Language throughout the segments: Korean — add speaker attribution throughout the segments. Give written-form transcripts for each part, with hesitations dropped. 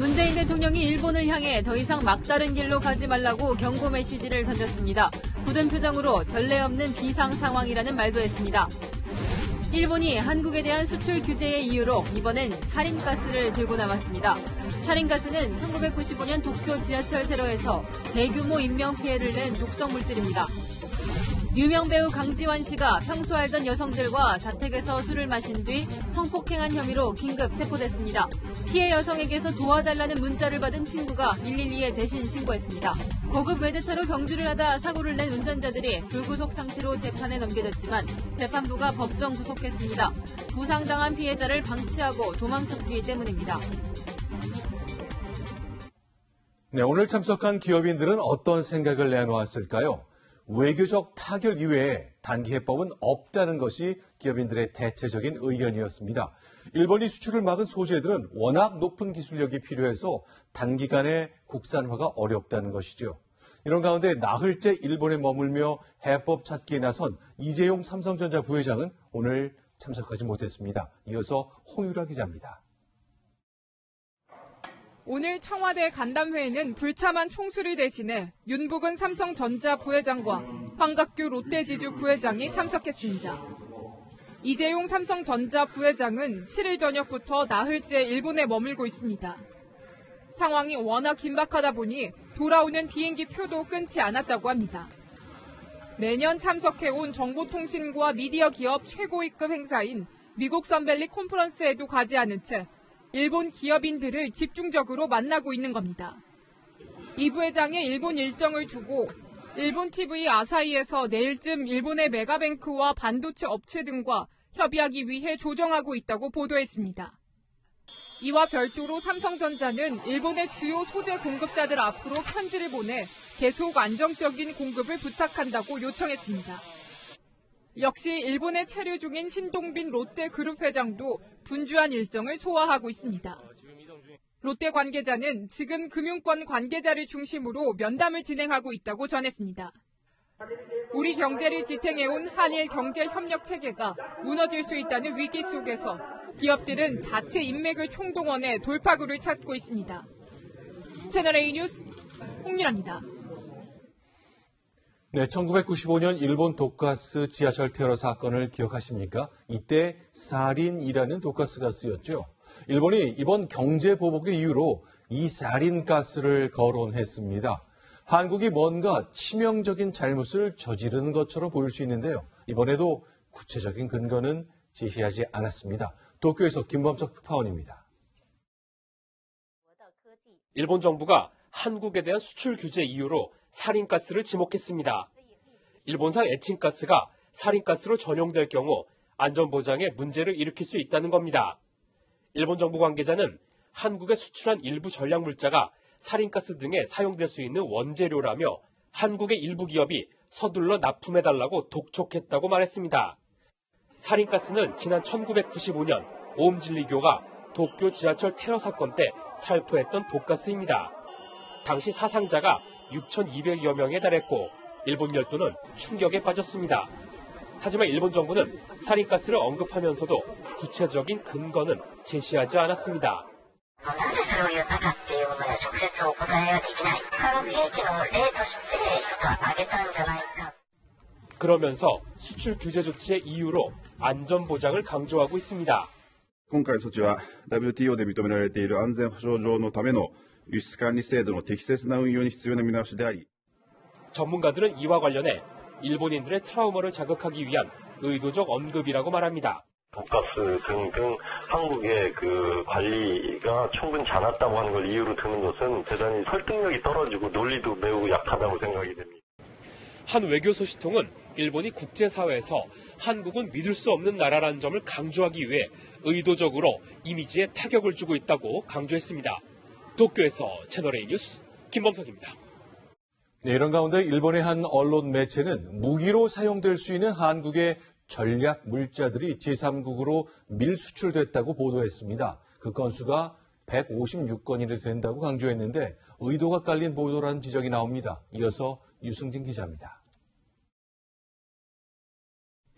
Speaker 1: 문재인 대통령이 일본을 향해 더 이상 막다른 길로 가지 말라고 경고 메시지를 던졌습니다. 굳은 표정으로 전례 없는 비상 상황이라는 말도 했습니다. 일본이 한국에 대한 수출 규제의 이유로 이번엔 사린가스를 들고 나왔습니다. 사린가스는 1995년 도쿄 지하철 테러에서 대규모 인명피해를 낸 독성 물질입니다. 유명 배우 강지환 씨가 평소 알던 여성들과 자택에서 술을 마신 뒤 성폭행한 혐의로 긴급 체포됐습니다. 피해 여성에게서 도와달라는 문자를 받은 친구가 112에 대신 신고했습니다. 고급 외제차로 경주를 하다 사고를 낸 운전자들이 불구속 상태로 재판에 넘겨졌지만 재판부가 법정 구속했습니다. 부상당한 피해자를 방치하고 도망쳤기 때문입니다.
Speaker 2: 네, 오늘 참석한 기업인들은 어떤 생각을 내놓았을까요? 외교적 타결 이외에 단기 해법은 없다는 것이 기업인들의 대체적인 의견이었습니다. 일본이 수출을 막은 소재들은 워낙 높은 기술력이 필요해서 단기간에 국산화가 어렵다는 것이죠. 이런 가운데 나흘째 일본에 머물며 해법 찾기에 나선 이재용 삼성전자 부회장은 오늘 참석하지 못했습니다. 이어서 홍유라 기자입니다.
Speaker 3: 오늘 청와대 간담회에는 불참한 총수를 대신해 윤북은 삼성전자 부회장과 황각규 롯데지주 부회장이 참석했습니다. 이재용 삼성전자 부회장은 7일 저녁부터 나흘째 일본에 머물고 있습니다. 상황이 워낙 긴박하다 보니 돌아오는 비행기 표도 끊지 않았다고 합니다. 매년 참석해온 정보통신과 미디어 기업 최고위급 행사인 미국 선밸리 컨퍼런스에도 가지 않은 채 일본 기업인들을 집중적으로 만나고 있는 겁니다. 이 부회장의 일본 일정을 두고 일본 TV 아사히에서 내일쯤 일본의 메가뱅크와 반도체 업체 등과 협의하기 위해 조정하고 있다고 보도했습니다. 이와 별도로 삼성전자는 일본의 주요 소재 공급사들 앞으로 편지를 보내 계속 안정적인 공급을 부탁한다고 요청했습니다. 역시 일본에 체류 중인 신동빈 롯데그룹 회장도 분주한 일정을 소화하고 있습니다. 롯데 관계자는 지금 금융권 관계자를 중심으로 면담을 진행하고 있다고 전했습니다. 우리 경제를 지탱해온 한일 경제협력 체계가 무너질 수 있다는 위기 속에서 기업들은 자체 인맥을 총동원해 돌파구를 찾고 있습니다. 채널A 뉴스 홍유라입니다.
Speaker 2: 네, 1995년 일본 독가스 지하철 테러 사건을 기억하십니까? 이때 사린이라는 독가스가 쓰였죠. 일본이 이번 경제 보복의 이유로 이 사린가스를 거론했습니다. 한국이 뭔가 치명적인 잘못을 저지르는 것처럼 보일 수 있는데요. 이번에도 구체적인 근거는 제시하지 않았습니다. 도쿄에서 김범석 특파원입니다.
Speaker 4: 일본 정부가 한국에 대한 수출 규제 이유로 사린가스를 지목했습니다. 일본산 에칭가스가 사린가스로 전용될 경우 안전보장에 문제를 일으킬 수 있다는 겁니다. 일본 정부 관계자는 한국에 수출한 일부 전략물자가 사린가스 등에 사용될 수 있는 원재료라며 한국의 일부 기업이 서둘러 납품해달라고 독촉했다고 말했습니다. 사린가스는 지난 1995년 오음진리교가 도쿄 지하철 테러 사건 때 살포했던 독가스입니다. 당시 사상자가 6,200여 명에 달했고 일본 열도는 충격에 빠졌습니다. 하지만 일본 정부는 사린가스를 언급하면서도 구체적인 근거는 제시하지 않았습니다. 그러면서 수출 규제 조치의 이유로 안전 보장을 강조하고 있습니다.
Speaker 5: 今回措置は WTO で認められている安全保障上のための輸出管理制度の適切な運用に必要な見直しであり
Speaker 4: 전문가들은 이와 관련해 일본인들의 트라우마를 자극하기 위한 의도적 언급이라고 말합니다.
Speaker 6: 독가스 등등 한국의 그 관리가 충분치 않았다고 하는 걸 이유로 드는 것은 대단히 설득력이 떨어지고 논리도 매우 약하다고 생각이 됩니다.
Speaker 4: 한 외교소식통은 일본이 국제사회에서 한국은 믿을 수 없는 나라라는 점을 강조하기 위해 의도적으로 이미지에 타격을 주고 있다고 강조했습니다. 도쿄에서 채널A 뉴스 김범석입니다.
Speaker 2: 네, 이런 가운데 일본의 한 언론 매체는 무기로 사용될 수 있는 한국의 전략 물자들이 제3국으로 밀수출됐다고 보도했습니다. 그 건수가 156건이나 된다고 강조했는데 의도가 깔린 보도라는 지적이 나옵니다. 이어서 유승진 기자입니다.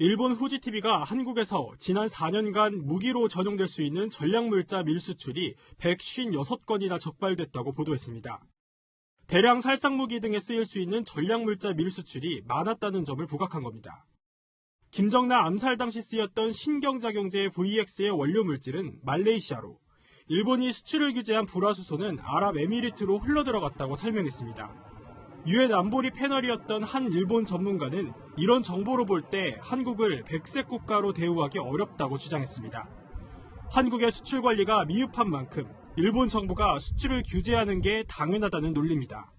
Speaker 7: 일본 후지TV가 한국에서 지난 4년간 무기로 전용될 수 있는 전략물자 밀수출이 156건이나 적발됐다고 보도했습니다. 대량 살상무기 등에 쓰일 수 있는 전략물자 밀수출이 많았다는 점을 부각한 겁니다. 김정남 암살 당시 쓰였던 신경작용제 VX의 원료 물질은 말레이시아로, 일본이 수출을 규제한 불화수소는 아랍에미리트로 흘러들어갔다고 설명했습니다. 유엔 안보리 패널이었던 한 일본 전문가는 이런 정보로 볼 때 한국을 백색 국가로 대우하기 어렵다고 주장했습니다. 한국의 수출 관리가 미흡한 만큼 일본 정부가 수출을 규제하는 게 당연하다는 논리입니다.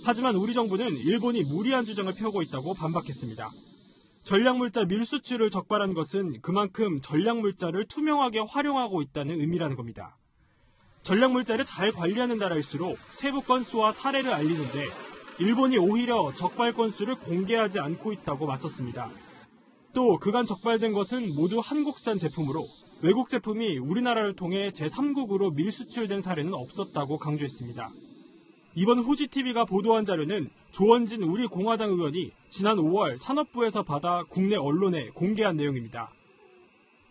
Speaker 7: 하지만 우리 정부는 일본이 무리한 주장을 펴고 있다고 반박했습니다. 전략물자 밀수출을 적발한 것은 그만큼 전략물자를 투명하게 활용하고 있다는 의미라는 겁니다. 전략물자를 잘 관리하는 나라일수록 세부 건수와 사례를 알리는데 일본이 오히려 적발 건수를 공개하지 않고 있다고 맞섰습니다. 또 그간 적발된 것은 모두 한국산 제품으로 외국 제품이 우리나라를 통해 제3국으로 밀수출된 사례는 없었다고 강조했습니다. 이번 후지TV가 보도한 자료는 조원진 우리 공화당 의원이 지난 5월 산업부에서 받아 국내 언론에 공개한 내용입니다.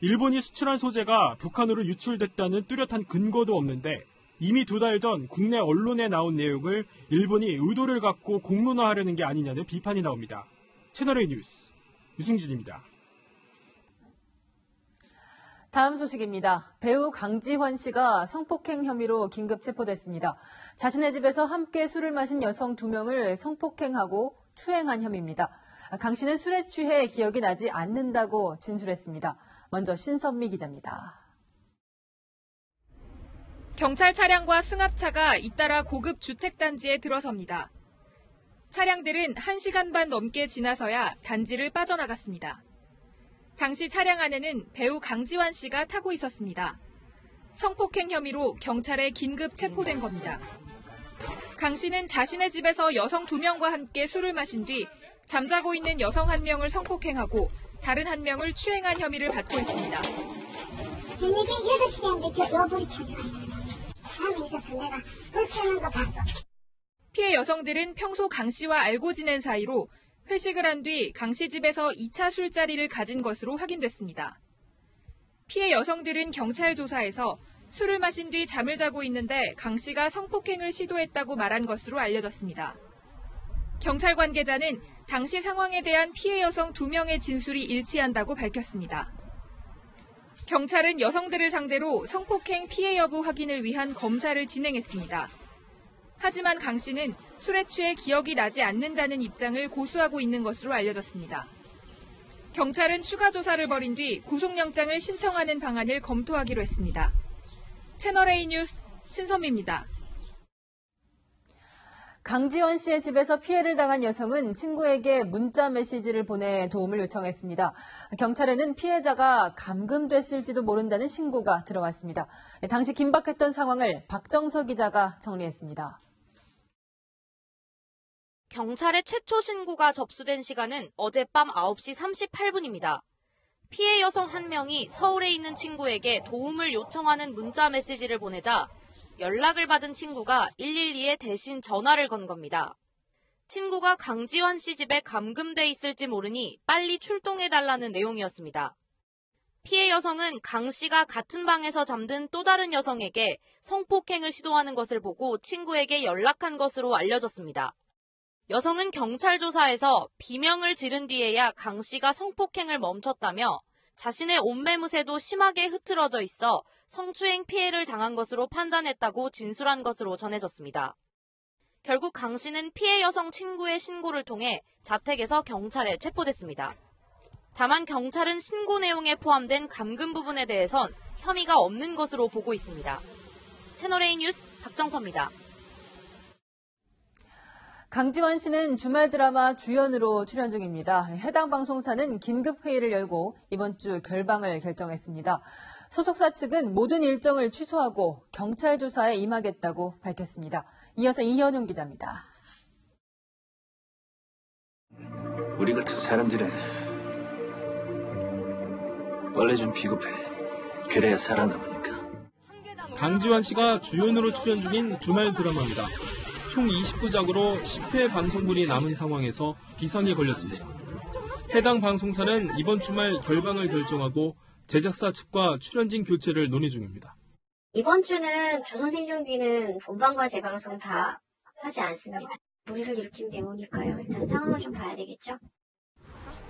Speaker 7: 일본이 수출한 소재가 북한으로 유출됐다는 뚜렷한 근거도 없는데 이미 2달 전 국내 언론에 나온 내용을 일본이 의도를 갖고 공론화하려는 게 아니냐는 비판이 나옵니다. 채널A 뉴스 유승준입니다.
Speaker 1: 다음 소식입니다. 배우 강지환 씨가 성폭행 혐의로 긴급 체포됐습니다. 자신의 집에서 함께 술을 마신 여성 2명을 성폭행하고 투행한 혐의입니다. 강 씨는 술에 취해 기억이 나지 않는다고 진술했습니다. 먼저 신선미 기자입니다.
Speaker 8: 경찰 차량과 승합차가 잇따라 고급 주택단지에 들어섭니다. 차량들은 1시간 반 넘게 지나서야 단지를 빠져나갔습니다. 당시 차량 안에는 배우 강지환 씨가 타고 있었습니다. 성폭행 혐의로 경찰에 긴급 체포된 겁니다. 강 씨는 자신의 집에서 여성 2명과 함께 술을 마신 뒤 잠자고 있는 여성 1명을 성폭행하고 다른 1명을 추행한 혐의를 받고 있습니다.
Speaker 9: 저녁에 8시 됐는데 저 여불이 켜지고 있었어. 밤에 있었어. 내가 불 켜는 거 봤어.
Speaker 8: 피해 여성들은 평소 강 씨와 알고 지낸 사이로 회식을 한 뒤 강 씨 집에서 2차 술자리를 가진 것으로 확인됐습니다. 피해 여성들은 경찰 조사에서 술을 마신 뒤 잠을 자고 있는데 강 씨가 성폭행을 시도했다고 말한 것으로 알려졌습니다. 경찰 관계자는 당시 상황에 대한 피해 여성 2명의 진술이 일치한다고 밝혔습니다. 경찰은 여성들을 상대로 성폭행 피해 여부 확인을 위한 검사를 진행했습니다. 하지만 강 씨는 술에 취해 기억이 나지 않는다는 입장을 고수하고 있는 것으로 알려졌습니다. 경찰은 추가 조사를 벌인 뒤 구속영장을 신청하는 방안을 검토하기로 했습니다. 채널A 뉴스 신선미입니다.
Speaker 1: 강지원 씨의 집에서 피해를 당한 여성은 친구에게 문자 메시지를 보내 도움을 요청했습니다. 경찰에는 피해자가 감금됐을지도 모른다는 신고가 들어왔습니다. 당시 긴박했던 상황을 박정서 기자가 정리했습니다.
Speaker 10: 경찰의 최초 신고가 접수된 시간은 어젯밤 9시 38분입니다. 피해 여성 1명이 서울에 있는 친구에게 도움을 요청하는 문자 메시지를 보내자 연락을 받은 친구가 112에 대신 전화를 건 겁니다. 친구가 강지환 씨 집에 감금돼 있을지 모르니 빨리 출동해달라는 내용이었습니다. 피해 여성은 강 씨가 같은 방에서 잠든 또 다른 여성에게 성폭행을 시도하는 것을 보고 친구에게 연락한 것으로 알려졌습니다. 여성은 경찰 조사에서 비명을 지른 뒤에야 강 씨가 성폭행을 멈췄다며 자신의 옷매무새도 심하게 흐트러져 있어 성추행 피해를 당한 것으로 판단했다고 진술한 것으로 전해졌습니다. 결국 강 씨는 피해 여성 친구의 신고를 통해 자택에서 경찰에 체포됐습니다. 다만 경찰은 신고 내용에 포함된 감금 부분에 대해선 혐의가 없는 것으로 보고 있습니다. 채널A 뉴스 박정서입니다.
Speaker 1: 강지원 씨는 주말 드라마 주연으로 출연 중입니다. 해당 방송사는 긴급 회의를 열고 이번 주 결방을 결정했습니다. 소속사 측은 모든 일정을 취소하고 경찰 조사에 임하겠다고 밝혔습니다. 이어서 이현용 기자입니다.
Speaker 11: 우리 같은 사람들은 원래 좀 비겁해. 그래야 살아남으니까.
Speaker 7: 강지환 씨가 주연으로 출연 중인 주말 드라마입니다. 총 29작으로 10회 방송분이 남은 상황에서 비상이 걸렸습니다. 해당 방송사는 이번 주말 결방을 결정하고 제작사 측과 출연진 교체를 논의 중입니다.
Speaker 12: 이번 주는 조선생존기는 본방과 재방송 다 하지 않습니다. 무리를 일으킨 경우니까요. 일단 상황을 좀 봐야 되겠죠.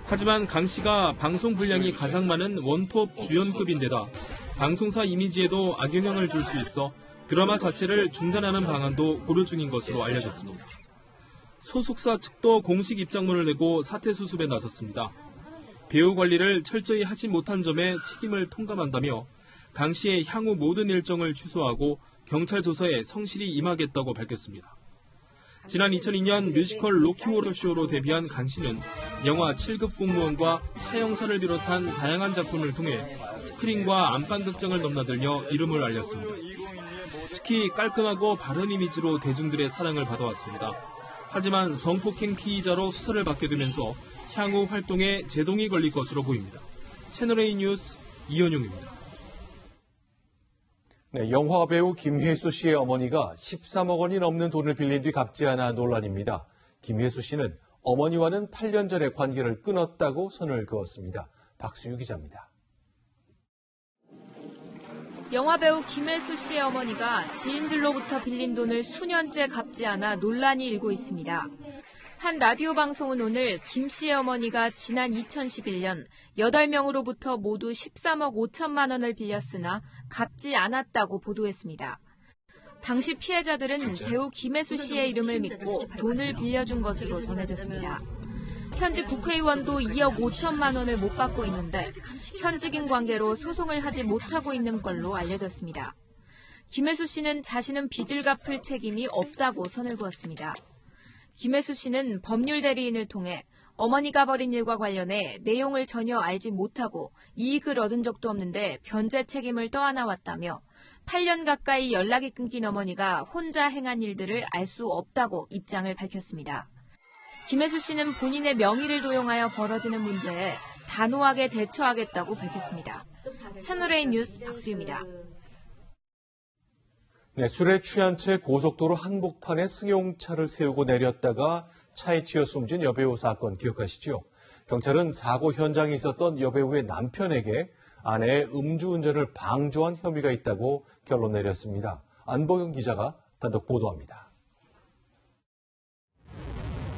Speaker 7: 하지만 강 씨가 방송 분량이 가장 많은 원톱 주연급인데다 방송사 이미지에도 악영향을 줄 수 있어 드라마 자체를 중단하는 방안도 고려 중인 것으로 알려졌습니다. 소속사 측도 공식 입장문을 내고 사퇴 수습에 나섰습니다. 배우 관리를 철저히 하지 못한 점에 책임을 통감한다며 강 씨의 향후 모든 일정을 취소하고 경찰 조사에 성실히 임하겠다고 밝혔습니다. 지난 2002년 뮤지컬 로키호러 쇼로 데뷔한 강 씨는 영화 7급 공무원과 차영사를 비롯한 다양한 작품을 통해 스크린과 안방극장을 넘나들며 이름을 알렸습니다. 특히 깔끔하고 바른 이미지로 대중들의 사랑을 받아왔습니다. 하지만 성폭행 피의자로 수사를 받게 되면서 향후 활동에 제동이 걸릴 것으로 보입니다. 채널A 뉴스 이현용입니다.
Speaker 2: 네, 영화 배우 김혜수 씨의 어머니가 13억 원이 넘는 돈을 빌린 뒤 갚지 않아 논란입니다. 김혜수 씨는 어머니와는 8년 전에 관계를 끊었다고 선을 그었습니다. 박수유 기자입니다.
Speaker 1: 영화배우 김혜수 씨의 어머니가 지인들로부터 빌린 돈을 수년째 갚지 않아 논란이 일고 있습니다. 한 라디오 방송은 오늘 김 씨의 어머니가 지난 2011년 8명으로부터 모두 13억 5천만 원을 빌렸으나 갚지 않았다고 보도했습니다. 당시 피해자들은 배우 김혜수 씨의 이름을 믿고 돈을 빌려준 것으로 전해졌습니다. 현직 국회의원도 2억 5천만 원을 못 받고 있는데 현직인 관계로 소송을 하지 못하고 있는 걸로 알려졌습니다. 김혜수 씨는 자신은 빚을 갚을 책임이 없다고 선을 그었습니다. 김혜수 씨는 법률 대리인을 통해 어머니가 벌인 일과 관련해 내용을 전혀 알지 못하고 이익을 얻은 적도 없는데 변제 책임을 떠안아왔다며 8년 가까이 연락이 끊긴 어머니가 혼자 행한 일들을 알 수 없다고 입장을 밝혔습니다. 김혜수 씨는 본인의 명의를 도용하여 벌어지는 문제에 단호하게 대처하겠다고 밝혔습니다. 채널A 뉴스 박수유입니다.
Speaker 2: 네, 술에 취한 채 고속도로 한복판에 승용차를 세우고 내렸다가 차에 치여 숨진 여배우 사건 기억하시죠? 경찰은 사고 현장에 있었던 여배우의 남편에게 아내의 음주운전을 방조한 혐의가 있다고 결론 내렸습니다. 안보경 기자가 단독 보도합니다.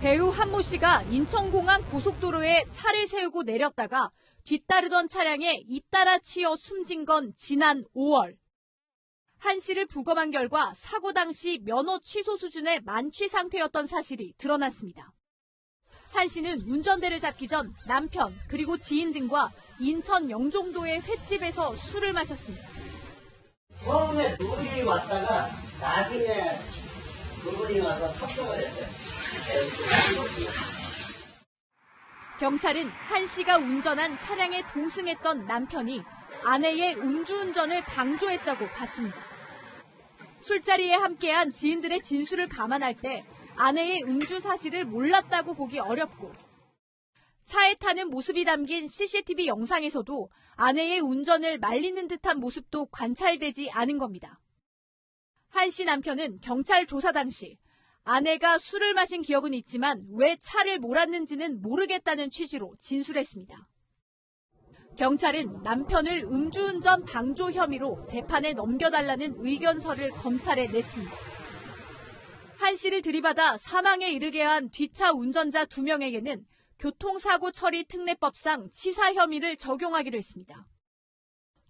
Speaker 1: 배우 한모 씨가 인천공항 고속도로에 차를 세우고 내렸다가 뒤따르던 차량에 잇따라 치여 숨진 건 지난 5월. 한 씨를 부검한 결과 사고 당시 면허 취소 수준의 만취 상태였던 사실이 드러났습니다. 한 씨는 운전대를 잡기 전 남편 그리고 지인 등과 인천 영종도의 횟집에서 술을 마셨습니다.
Speaker 13: 처음에 두 분이 왔다가 나중에 그분이 와서 합동을 했어요.
Speaker 1: 경찰은 한 씨가 운전한 차량에 동승했던 남편이 아내의 음주운전을 방조했다고 봤습니다. 술자리에 함께한 지인들의 진술을 감안할 때 아내의 음주 사실을 몰랐다고 보기 어렵고 차에 타는 모습이 담긴 CCTV 영상에서도 아내의 운전을 말리는 듯한 모습도 관찰되지 않은 겁니다. 한 씨 남편은 경찰 조사 당시 아내가 술을 마신 기억은 있지만 왜 차를 몰았는지는 모르겠다는 취지로 진술했습니다. 경찰은 남편을 음주운전 방조 혐의로 재판에 넘겨달라는 의견서를 검찰에 냈습니다. 한 씨를 들이받아 사망에 이르게 한 뒷차 운전자 2명에게는 교통사고 처리 특례법상 치사 혐의를 적용하기로 했습니다.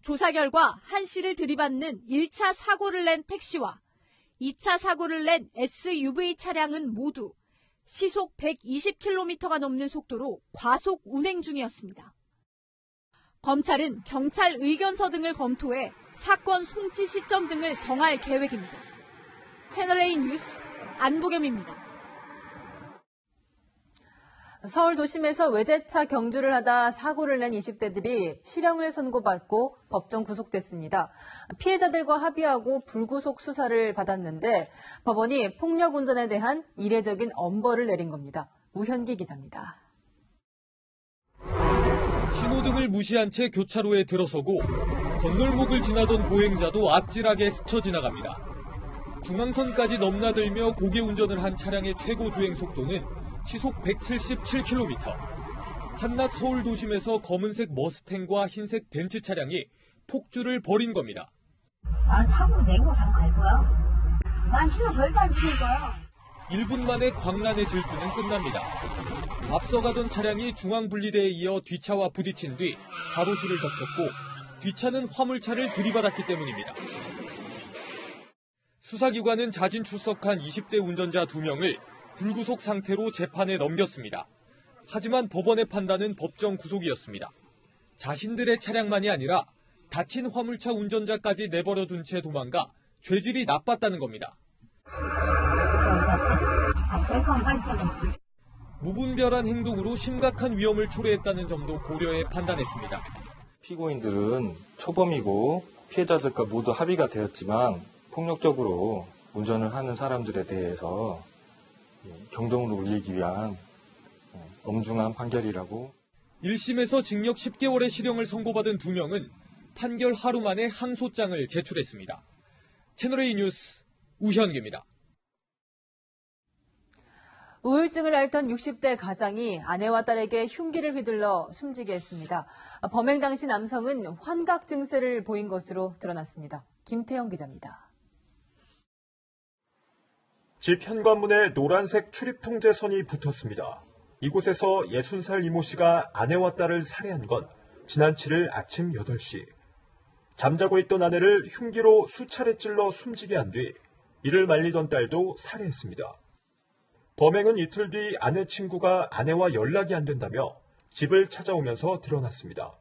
Speaker 1: 조사 결과 한 씨를 들이받는 1차 사고를 낸 택시와 2차 사고를 낸 SUV 차량은 모두 시속 120km가 넘는 속도로 과속 운행 중이었습니다. 검찰은 경찰 의견서 등을 검토해 사건 송치 시점 등을 정할 계획입니다. 채널A 뉴스 안보겸입니다.
Speaker 14: 서울 도심에서 외제차 경주를 하다 사고를 낸 20대들이 실형을 선고받고 법정 구속됐습니다. 피해자들과 합의하고 불구속 수사를 받았는데 법원이 폭력 운전에 대한 이례적인 엄벌을 내린 겁니다. 우현기 기자입니다.
Speaker 15: 신호등을 무시한 채 교차로에 들어서고 건널목을 지나던 보행자도 아찔하게 스쳐 지나갑니다. 중앙선까지 넘나들며 고개 운전을 한 차량의 최고 주행 속도는 시속 177km. 한낮 서울 도심에서 검은색 머스탱과 흰색 벤츠 차량이 폭주를 벌인 겁니다.
Speaker 9: 난 사고 내고 갈 거야. 난 신호 절대 안 지킬 거야.
Speaker 15: 1분 만에 광란의 질주는 끝납니다. 앞서가던 차량이 중앙분리대에 이어 뒷차와 부딪힌 뒤 가로수를 덮쳤고 뒷차는 화물차를 들이받았기 때문입니다. 수사기관은 자진 출석한 20대 운전자 2명을 불구속 상태로 재판에 넘겼습니다. 하지만 법원의 판단은 법정 구속이었습니다. 자신들의 차량만이 아니라 다친 화물차 운전자까지 내버려둔 채 도망가 죄질이 나빴다는 겁니다. 무분별한 행동으로 심각한 위험을 초래했다는 점도 고려해 판단했습니다.
Speaker 16: 피고인들은 초범이고 피해자들과 모두 합의가 되었지만 폭력적으로 운전을 하는 사람들에 대해서 경종으로 울리기 위한 엄중한 판결이라고.
Speaker 15: 1심에서 징역 10개월의 실형을 선고받은 2명은 판결 하루 만에 항소장을 제출했습니다. 채널A 뉴스 우현기입니다.
Speaker 14: 우울증을 앓던 60대 가장이 아내와 딸에게 흉기를 휘둘러 숨지게 했습니다. 범행 당시 남성은 환각 증세를 보인 것으로 드러났습니다. 김태형 기자입니다.
Speaker 17: 집 현관문에 노란색 출입 통제선이 붙었습니다. 이곳에서 60살 이모 씨가 아내와 딸을 살해한 건 지난 7일 아침 8시. 잠자고 있던 아내를 흉기로 수차례 찔러 숨지게 한 뒤 이를 말리던 딸도 살해했습니다. 범행은 이틀 뒤 아내 친구가 아내와 연락이 안 된다며 집을 찾아오면서 드러났습니다.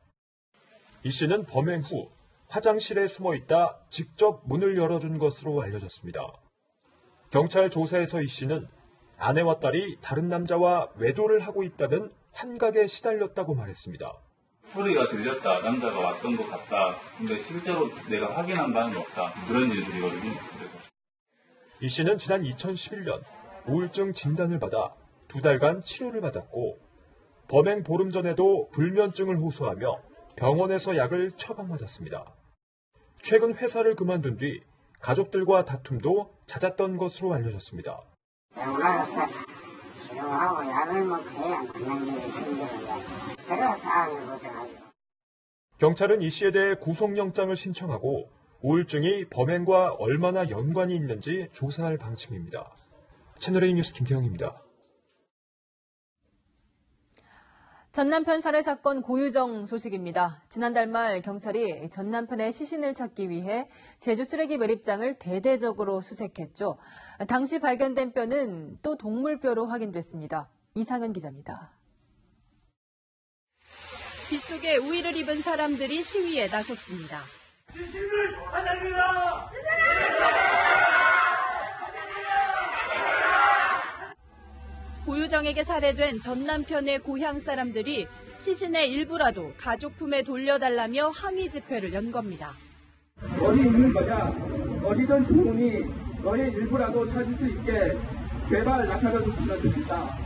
Speaker 17: 이 씨는 범행 후 화장실에 숨어 있다 직접 문을 열어준 것으로 알려졌습니다. 경찰 조사에서 이 씨는 아내와 딸이 다른 남자와 외도를 하고 있다는 환각에 시달렸다고 말했습니다.
Speaker 18: 소리가 들렸다. 남자가 왔던 것 같다. 근데 실제로 내가 확인한 바는 없다. 그런 일들이거든요.
Speaker 17: 이 씨는 지난 2011년 우울증 진단을 받아 2달간 치료를 받았고 범행 보름 전에도 불면증을 호소하며 병원에서 약을 처방받았습니다. 최근 회사를 그만둔 뒤 가족들과 다툼도 잦았던 것으로 알려졌습니다.
Speaker 9: 올라가서 치료하고 약을 먹어야 만난 게 힘들어요. 그래서 싸움이 붙어가지고.
Speaker 17: 경찰은 이 씨에 대해 구속영장을 신청하고 우울증이 범행과 얼마나 연관이 있는지 조사할 방침입니다. 채널A 뉴스 김태형입니다.
Speaker 14: 전 남편 살해 사건 고유정 소식입니다. 지난달 말 경찰이 전 남편의 시신을 찾기 위해 제주 쓰레기 매립장을 대대적으로 수색했죠. 당시 발견된 뼈는 또 동물뼈로 확인됐습니다. 이상은 기자입니다.
Speaker 19: 빗속에 우의를 입은 사람들이 시위에 나섰습니다.
Speaker 20: 시신을 찾아내라!
Speaker 19: 고유정에게 살해된 전 남편의 고향 사람들이 시신의 일부라도 가족 품에 돌려달라며 항의 집회를 연 겁니다.
Speaker 20: 어디 있는 거냐? 어디든 좋으니 너의 일부라도 찾을 수 있게 제발 나타나 줬으면 좋겠다.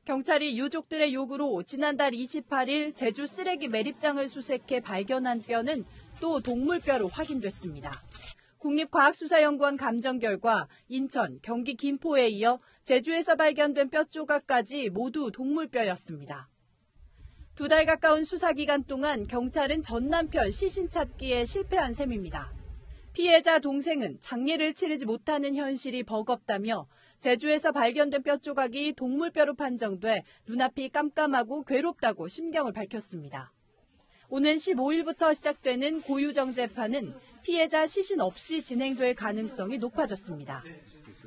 Speaker 19: 경찰이 유족들의 요구로 지난달 28일 제주 쓰레기 매립장을 수색해 발견한 뼈는 또 동물뼈로 확인됐습니다. 국립과학수사연구원 감정 결과 인천, 경기 김포에 이어 제주에서 발견된 뼈 조각까지 모두 동물뼈였습니다. 2달 가까운 수사기간 동안 경찰은 전 남편 시신 찾기에 실패한 셈입니다. 피해자 동생은 장례를 치르지 못하는 현실이 버겁다며 제주에서 발견된 뼈 조각이 동물뼈로 판정돼 눈앞이 깜깜하고 괴롭다고 심경을 밝혔습니다. 오는 15일부터 시작되는 고유정 재판은 피해자 시신 없이 진행될 가능성이 높아졌습니다.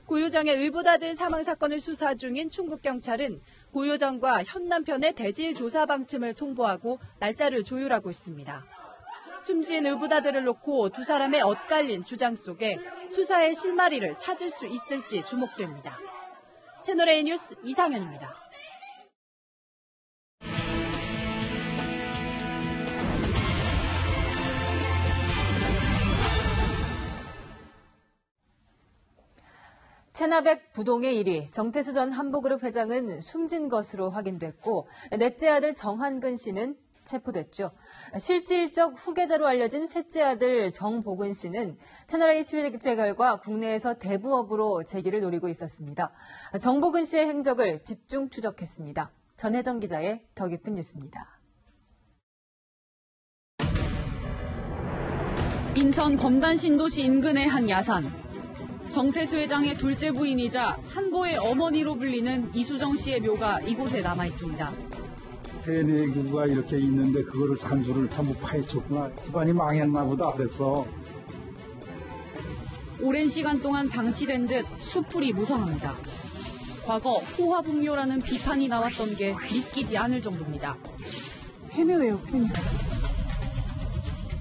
Speaker 19: 고유정의 의붓아들 사망 사건을 수사 중인 충북경찰은 고유정과 현 남편의 대질 조사 방침을 통보하고 날짜를 조율하고 있습니다. 숨진 의붓아들을 놓고 두 사람의 엇갈린 주장 속에 수사의 실마리를 찾을 수 있을지 주목됩니다. 채널A 뉴스 이상현입니다.
Speaker 14: 체나백 부동의 1위 정태수 전 한보그룹 회장은 숨진 것으로 확인됐고 넷째 아들 정한근 씨는 체포됐죠. 실질적 후계자로 알려진 셋째 아들 정복은 씨는 채널A 취재 결과 국내에서 대부업으로 재기를 노리고 있었습니다. 정복은 씨의 행적을 집중 추적했습니다. 전혜정 기자의 더 깊은 뉴스입니다.
Speaker 21: 인천 검단 신도시 인근의 한 야산. 정태수 회장의 둘째 부인이자 한보의 어머니로 불리는 이수정 씨의 묘가 이곳에 남아 있습니다.
Speaker 22: 세네 구가 이렇게 있는데 그거를 산수를 전부 파헤쳤구나. 집안이 망했나 보다 그래서.
Speaker 21: 오랜 시간 동안 방치된 듯 수풀이 무성합니다. 과거 호화북묘라는 비판이 나왔던 게 믿기지 않을 정도입니다.
Speaker 23: 해묘예요, 해묘.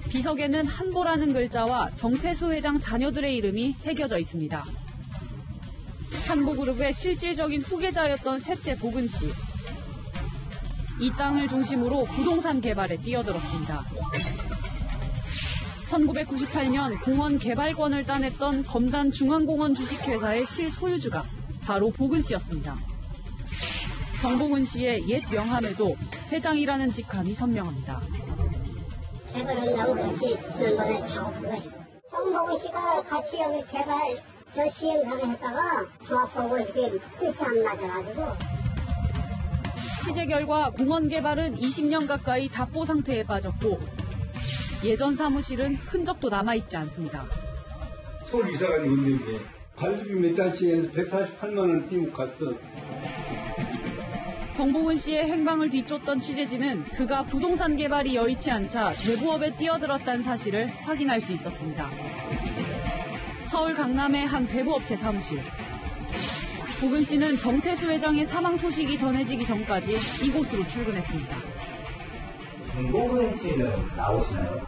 Speaker 21: 비석에는 한보라는 글자와 정태수 회장 자녀들의 이름이 새겨져 있습니다. 한보그룹의 실질적인 후계자였던 셋째 보근 씨. 이 땅을 중심으로 부동산 개발에 뛰어들었습니다. 1998년 공원 개발권을 따냈던 검단 중앙공원 주식회사의 실소유주가 바로 보근 씨였습니다. 정보근 씨의 옛 명함에도 회장이라는 직함이 선명합니다.
Speaker 9: 개발한다고 같이 지난번에 작업을 했었어요. 정보근 씨가 같이 여기 개발 저 시행사를 했다가 조합하고 이렇게 뜻이 안 맞아가지고.
Speaker 21: 취재 결과 공원 개발은 20년 가까이 답보 상태에 빠졌고 예전 사무실은 흔적도 남아있지 않습니다.
Speaker 22: 서울 이사가 있는데 관리비 몇 달치에 148만 원 띄고 갔어.
Speaker 21: 정보근 씨의 행방을 뒤쫓던 취재진은 그가 부동산 개발이 여의치 않자 대부업에 뛰어들었다는 사실을 확인할 수 있었습니다. 서울 강남의 한 대부업체 사무실. 보근 씨는 정태수 회장의 사망 소식이 전해지기 전까지 이곳으로 출근했습니다.
Speaker 13: 정보근 씨는 나오시나요?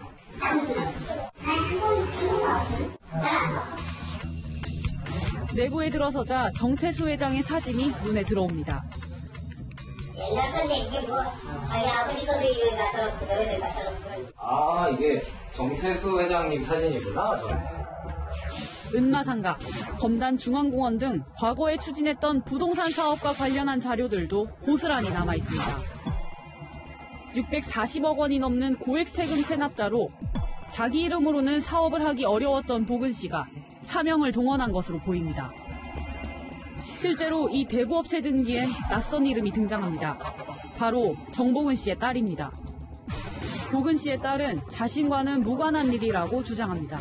Speaker 21: 내부에 들어서자 정태수 회장의 사진이 눈에 들어옵니다.
Speaker 9: 옛날 건데 이게 뭐 자기 아버지 거도 여기 가서 여기 가서.
Speaker 24: 아, 이게 정태수 회장님 사진이구나.
Speaker 21: 은마상가, 검단 중앙공원 등 과거에 추진했던 부동산 사업과 관련한 자료들도 고스란히 남아 있습니다. 640억 원이 넘는 고액 세금 체납자로 자기 이름으로는 사업을 하기 어려웠던 보근 씨가 차명을 동원한 것으로 보입니다. 실제로 이 대부업체 등기엔 낯선 이름이 등장합니다. 바로 정보근 씨의 딸입니다. 보근 씨의 딸은 자신과는 무관한 일이라고 주장합니다.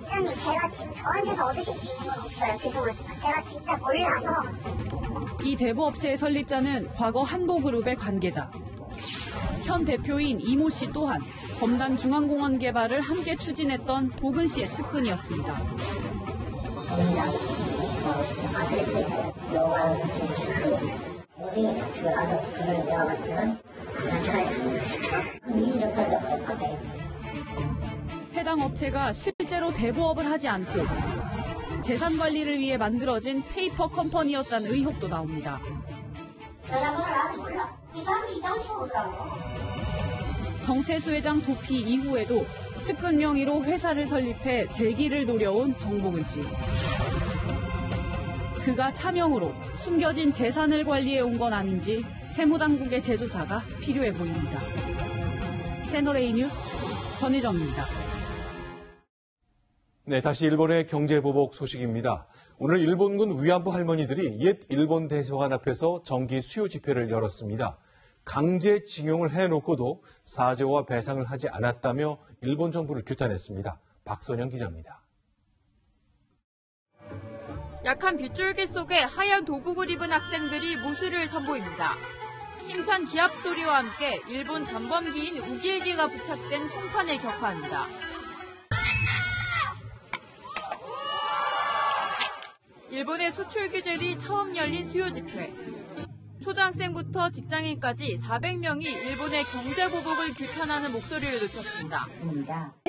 Speaker 9: 시장님, 제가 지금 저한테서 얻으실 수 있는 건 없어요. 죄송하지만 제가 진짜 몰라서.
Speaker 21: 이 대부업체의 설립자는 과거 한보그룹의 관계자. 현 대표인 이모 씨 또한 검단 중앙공원 개발을 함께 추진했던 보근 씨의 측근이었습니다. 해당 업체가 실제로 대부업을 하지 않고 재산 관리를 위해 만들어진 페이퍼 컴퍼니였다는 의혹도 나옵니다.
Speaker 9: 전화번호를 아직 몰라. 이 사람이 이장수 오더라고.
Speaker 21: 정태수 회장 도피 이후에도 측근 명의로 회사를 설립해 재기를 노려온 정보근 씨. 그가 차명으로 숨겨진 재산을 관리해 온 건 아닌지 세무당국의 재조사가 필요해 보입니다. 새노레이 뉴스 전혜정입니다.
Speaker 2: 네, 다시 일본의 경제보복 소식입니다. 오늘 일본군 위안부 할머니들이 옛 일본 대사관 앞에서 정기 수요 집회를 열었습니다. 강제징용을 해놓고도 사죄와 배상을 하지 않았다며 일본 정부를 규탄했습니다. 박선영 기자입니다.
Speaker 1: 약한 빗줄기 속에 하얀 도복을 입은 학생들이 무술을 선보입니다. 힘찬 기합 소리와 함께 일본 전범기인 우길기가 부착된 송판을 격파합니다. 일본의 수출 규제리 처음 열린 수요 집회. 초등학생부터 직장인까지 400명이 일본의 경제보복을 규탄하는 목소리를 높였습니다.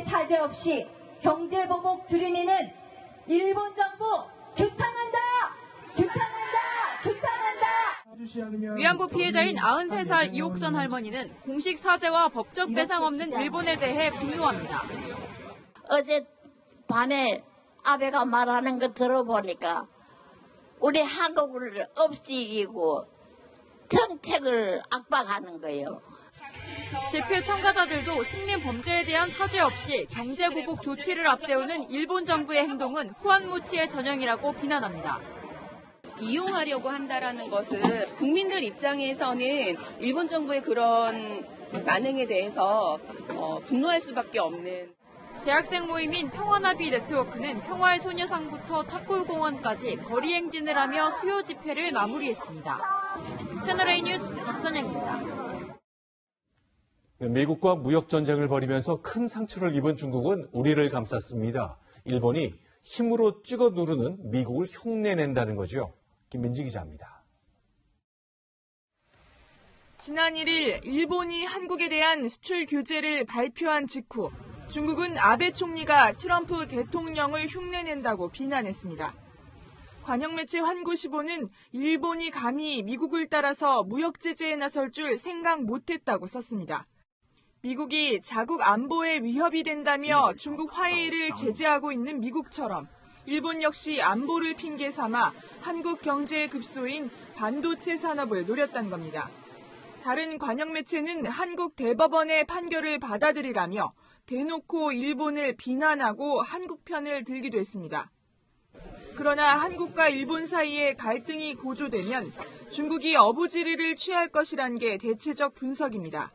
Speaker 25: 사죄 없이 경제보복 들이미는 일본 정부 규탄한다! 규탄한다! 규탄한다!
Speaker 1: 위안부 피해자인 93살 이옥선 할머니는 공식 사죄와 법적 배상 없는 일본에 대해 분노합니다.
Speaker 26: 어제 밤에 아베가 말하는 거 들어보니까 우리 한국을 없애기고 정책을 압박하는 거예요.
Speaker 1: 집회 참가자들도 식민 범죄에 대한 사죄 없이 경제보복 조치를 앞세우는 일본 정부의 행동은 후안무치의 전형이라고 비난합니다.
Speaker 3: 이용하려고 한다라는 것은 국민들 입장에서는 일본 정부의 그런 반응에 대해서 분노할 수밖에 없는.
Speaker 1: 대학생 모임인 평화나비 네트워크는 평화의 소녀상부터 탑골공원까지 거리 행진을 하며 수요 집회를 마무리했습니다. 채널A 뉴스 박선영입니다.
Speaker 2: 미국과 무역 전쟁을 벌이면서 큰 상처를 입은 중국은 우리를 감쌌습니다. 일본이 힘으로 찍어 누르는 미국을 흉내낸다는 거죠. 김민지 기자입니다.
Speaker 4: 지난 1일 일본이 한국에 대한 수출 규제를 발표한 직후 중국은 아베 총리가 트럼프 대통령을 흉내낸다고 비난했습니다. 관영매체 환구시보는 일본이 감히 미국을 따라서 무역 제재에 나설 줄 생각 못했다고 썼습니다. 미국이 자국 안보에 위협이 된다며 중국 화해를 제재하고 있는 미국처럼 일본 역시 안보를 핑계 삼아 한국 경제의 급소인 반도체 산업을 노렸다는 겁니다. 다른 관영매체는 한국 대법원의 판결을 받아들이라며 대놓고 일본을 비난하고 한국 편을 들기도 했습니다. 그러나 한국과 일본 사이에 갈등이 고조되면 중국이 어부지리를 취할 것이란 게 대체적 분석입니다.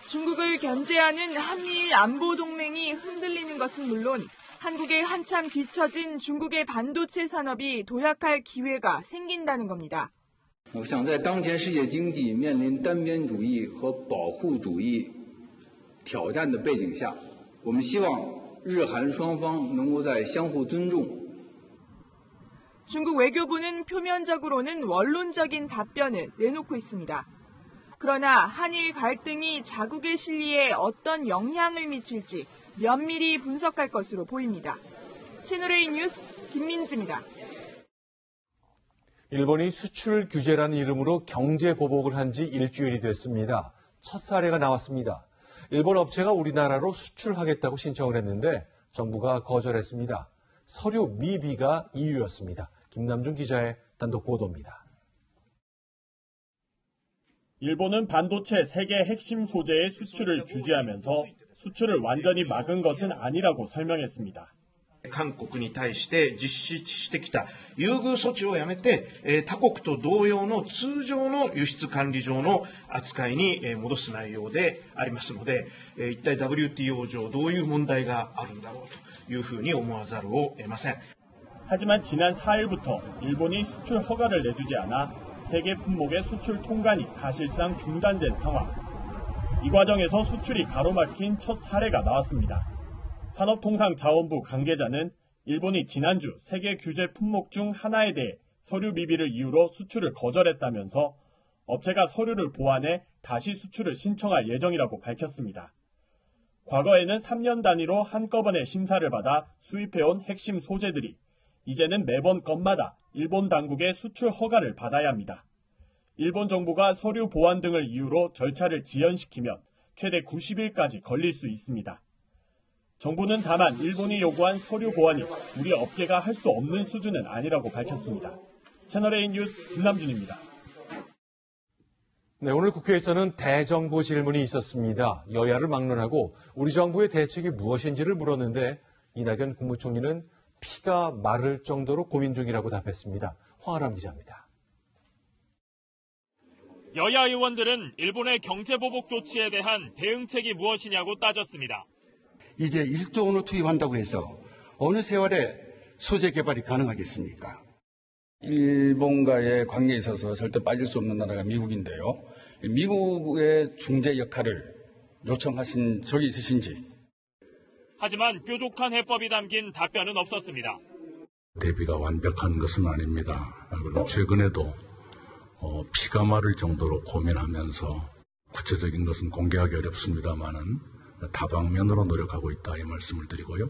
Speaker 4: 중국을 견제하는 한미일 안보 동맹이 흔들리는 것은 물론 한국에 한참 뒤처진 중국의 반도체 산업이 도약할 기회가 생긴다는 겁니다.
Speaker 5: 我想在当前世界经济面临单边主义和保护主义挑战的背景下，我们希望日韩双方能够在相互尊重。
Speaker 4: 중국 외교부는 표면적으로는 원론적인 답변을 내놓고 있습니다. 그러나 한일 갈등이 자국의 실리에 어떤 영향을 미칠지 면밀히 분석할 것으로 보입니다. 채널A 뉴스 김민지입니다.
Speaker 2: 일본이 수출 규제라는 이름으로 경제 보복을 한 지 일주일이 됐습니다. 첫 사례가 나왔습니다. 일본 업체가 우리나라로 수출하겠다고 신청을 했는데 정부가 거절했습니다. 서류 미비가 이유였습니다. 김남준 기자의 단독 보도입니다.
Speaker 7: 일본은 반도체 세계 핵심 소재의 수출을 규제하면서 수출을 완전히 막은 것은 아니라고 설명했습니다.
Speaker 6: 韓国に対して実施してきた優遇措置をやめて、他国と同様の通常の輸出管理上の扱いに戻す内容でありますので、一体 WTO 上どういう問題があるんだろうというふうに思わざるを得ません.
Speaker 7: 하지만 지난 4일부터 일본이 수출 허가를 내주지 않아 세계 품목의 수출 통관이 사실상 중단된 상황. 이 과정에서 수출이 가로막힌 첫 사례가 나왔습니다. 산업통상자원부 관계자는 일본이 지난주 세계 규제 품목 중 하나에 대해 서류 미비를 이유로 수출을 거절했다면서 업체가 서류를 보완해 다시 수출을 신청할 예정이라고 밝혔습니다. 과거에는 3년 단위로 한꺼번에 심사를 받아 수입해온 핵심 소재들이 이제는 매번 건마다 일본 당국의 수출 허가를 받아야 합니다. 일본 정부가 서류 보완 등을 이유로 절차를 지연시키면 최대 90일까지 걸릴 수 있습니다. 정부는 다만 일본이 요구한 서류 보완이 우리 업계가 할 수 없는 수준은 아니라고 밝혔습니다. 채널A 뉴스 김남준입니다.
Speaker 2: 네, 오늘 국회에서는 대정부 질문이 있었습니다. 여야를 막론하고 우리 정부의 대책이 무엇인지를 물었는데 이낙연 국무총리는 피가 마를 정도로 고민 중이라고 답했습니다. 황아람 기자입니다.
Speaker 7: 여야 의원들은 일본의 경제보복 조치에 대한 대응책이 무엇이냐고 따졌습니다.
Speaker 8: 이제 1조 원을 투입한다고 해서 어느 세월에 소재 개발이 가능하겠습니까?
Speaker 22: 일본과의 관계에 있어서 절대 빠질 수 없는 나라가 미국인데요. 미국의 중재 역할을 요청하신 적이 있으신지?
Speaker 7: 하지만 뾰족한 해법이 담긴 답변은 없었습니다.
Speaker 10: 대비가 완벽한 것은 아닙니다. 그리고 최근에도 피가 마를 정도로 고민하면서 구체적인 것은 공개하기 어렵습니다만은 다방면으로 노력하고 있다 이 말씀을 드리고요.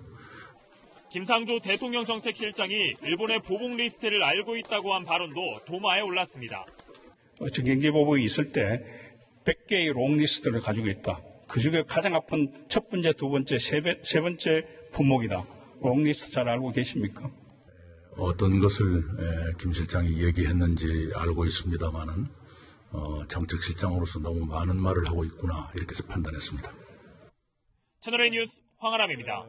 Speaker 7: 김상조 대통령 정책실장이 일본의 보복 리스트를 알고 있다고 한 발언도 도마에 올랐습니다.
Speaker 22: 경제보복이 있을 때 100개의 롱리스트를 가지고 있다. 그중에 가장 아픈 첫 번째, 두 번째, 세 번째 품목이다. 롱리스트 잘 알고 계십니까?
Speaker 10: 어떤 것을 김 실장이 얘기했는지 알고 있습니다만은 정책실장으로서 너무 많은 말을 하고 있구나 이렇게 해서 판단했습니다.
Speaker 7: 채널A 뉴스 황아람입니다.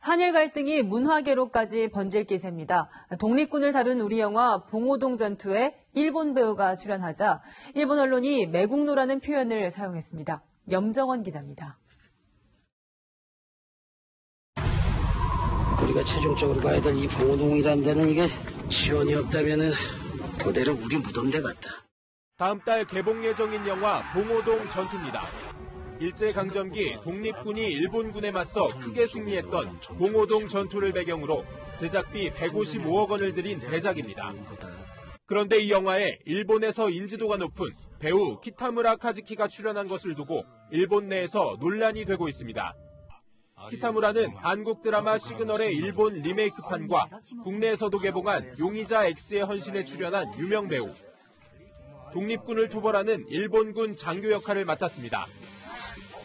Speaker 14: 한일 갈등이 문화계로까지 번질 기세입니다. 독립군을 다룬 우리 영화 봉오동 전투에 일본 배우가 출연하자 일본 언론이 매국노라는 표현을 사용했습니다. 염정원 기자입니다.
Speaker 11: 우리가 최종적으로 가야 될 이 봉오동이라는 데는 이게 지원이 없다면은 그대로 우리 무덤대 같다.
Speaker 12: 다음 달 개봉 예정인 영화 봉오동 전투입니다. 일제강점기 독립군이 일본군에 맞서 크게 승리했던 봉오동 전투를 배경으로 제작비 155억 원을 들인 대작입니다. 그런데 이 영화에 일본에서 인지도가 높은 배우 키타무라 카즈키가 출연한 것을 두고 일본 내에서 논란이 되고 있습니다. 키타무라는 한국 드라마 시그널의 일본 리메이크판과 국내에서도 개봉한 용의자 X의 헌신에 출연한 유명 배우. 독립군을 토벌하는 일본군 장교 역할을 맡았습니다.